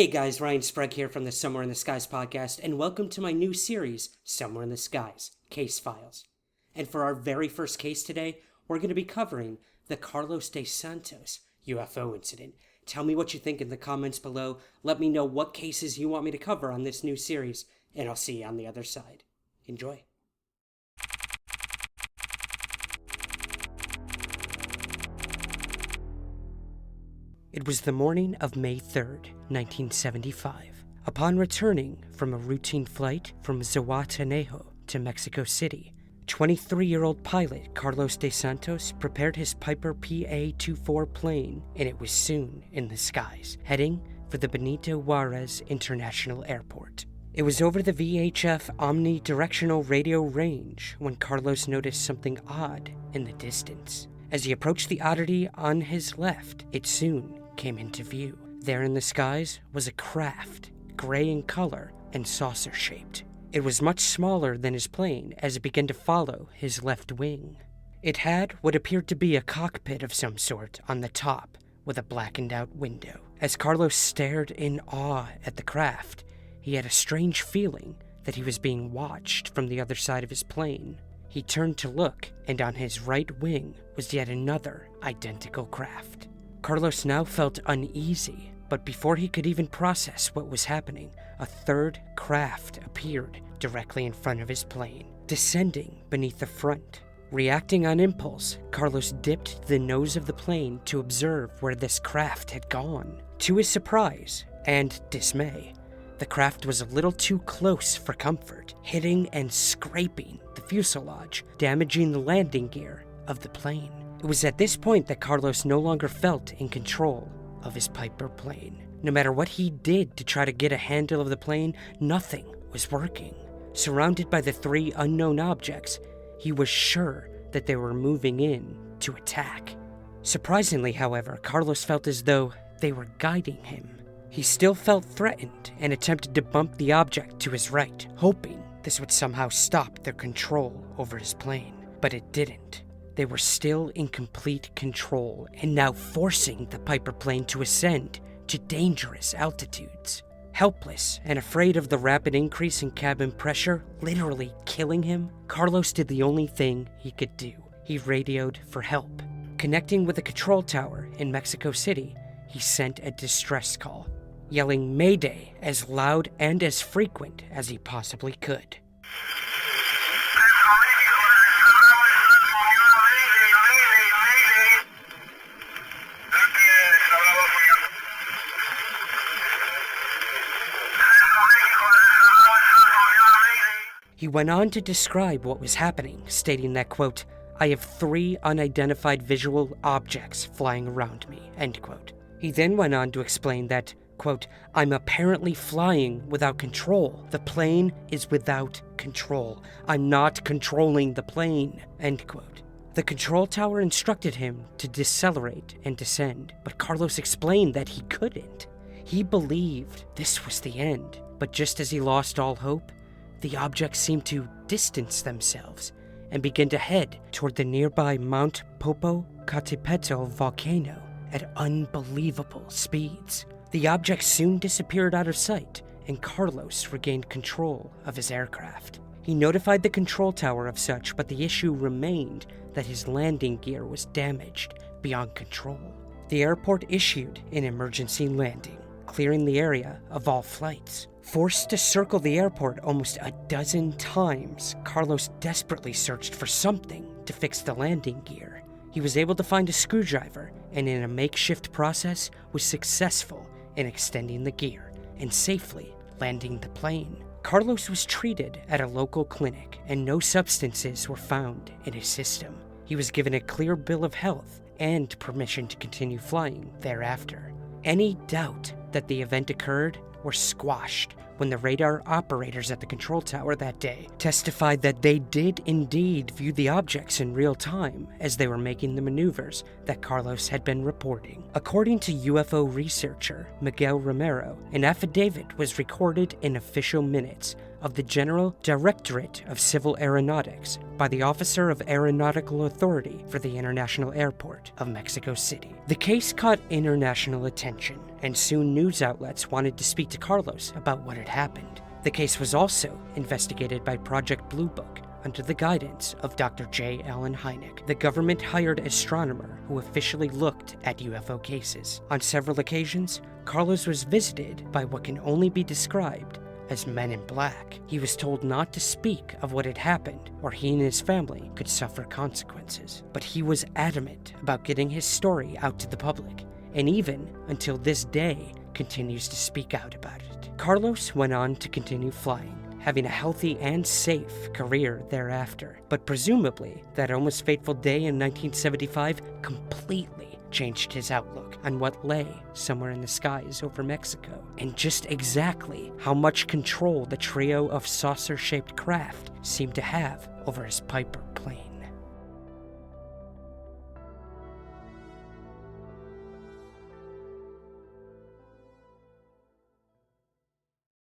Hey guys, Ryan Sprague here from the Somewhere in the Skies podcast, and welcome to my new series, Somewhere in the Skies, Case Files. And for our very first case today, we're going to be covering the Carlos de Santos UFO incident. Tell me what you think in the comments below. Let me know what cases you want me to cover on this new series, and I'll see you on the other side. Enjoy. It was the morning of May 3rd, 1975. Upon returning from a routine flight from Zihuatanejo to Mexico City, 23-year-old pilot Carlos de Santos prepared his Piper PA-24 plane, and it was soon in the skies, heading for the Benito Juarez International Airport. It was over the VHF omnidirectional radio range when Carlos noticed something odd in the distance. As he approached the oddity on his left, it soon came into view. There in the skies was a craft, gray in color and saucer-shaped. It was much smaller than his plane as it began to follow his left wing. It had what appeared to be a cockpit of some sort on the top with a blackened-out window. As Carlos stared in awe at the craft, he had a strange feeling that he was being watched from the other side of his plane. He turned to look, and on his right wing was yet another identical craft. Carlos now felt uneasy, but before he could even process what was happening, a third craft appeared directly in front of his plane, descending beneath the front. Reacting on impulse, Carlos dipped the nose of the plane to observe where this craft had gone. To his surprise and dismay, the craft was a little too close for comfort, hitting and scraping the fuselage, damaging the landing gear of the plane. It was at this point that Carlos no longer felt in control of his Piper plane. No matter what he did to try to get a handle of the plane, nothing was working. Surrounded by the three unknown objects, he was sure that they were moving in to attack. Surprisingly, however, Carlos felt as though they were guiding him. He still felt threatened and attempted to bump the object to his right, hoping this would somehow stop their control over his plane. But it didn't. They were still in complete control and now forcing the Piper plane to ascend to dangerous altitudes. Helpless and afraid of the rapid increase in cabin pressure literally killing him, Carlos did the only thing he could do. He radioed for help. Connecting with a control tower in Mexico City, he sent a distress call, yelling "Mayday" as loud and as frequent as he possibly could. He went on to describe what was happening, stating that, quote, "I have 3 unidentified visual objects flying around me," end quote. He then went on to explain that, quote, "I'm apparently flying without control. The plane is without control. I'm not controlling the plane," end quote. The control tower instructed him to decelerate and descend, but Carlos explained that he couldn't. He believed this was the end, but just as he lost all hope, the objects seemed to distance themselves and begin to head toward the nearby Mount Popocatépetl volcano at unbelievable speeds. The objects soon disappeared out of sight, and Carlos regained control of his aircraft. He notified the control tower of such, but the issue remained that his landing gear was damaged beyond control. The airport issued an emergency landing, clearing the area of all flights. Forced to circle the airport almost a dozen times, Carlos desperately searched for something to fix the landing gear. He was able to find a screwdriver, and in a makeshift process was successful in extending the gear and safely landing the plane. Carlos was treated at a local clinic, and no substances were found in his system. He was given a clear bill of health and permission to continue flying thereafter. Any doubt that the event occurred were squashed when the radar operators at the control tower that day testified that they did indeed view the objects in real time as they were making the maneuvers that Carlos had been reporting. According to UFO researcher Miguel Romero, an affidavit was recorded in official minutes of the General Directorate of Civil Aeronautics by the Officer of Aeronautical Authority for the International Airport of Mexico City. The case caught international attention, and soon news outlets wanted to speak to Carlos about what had happened. The case was also investigated by Project Blue Book under the guidance of Dr. J. Allen Hynek, the government-hired astronomer who officially looked at UFO cases. On several occasions, Carlos was visited by what can only be described as men in black. He was told not to speak of what had happened, or he and his family could suffer consequences. But he was adamant about getting his story out to the public, and even until this day continues to speak out about it. Carlos went on to continue flying, having a healthy and safe career thereafter. But presumably, that almost fateful day in 1975 completely changed his outlook on what lay somewhere in the skies over Mexico, and just exactly how much control the trio of saucer-shaped craft seemed to have over his Piper plane.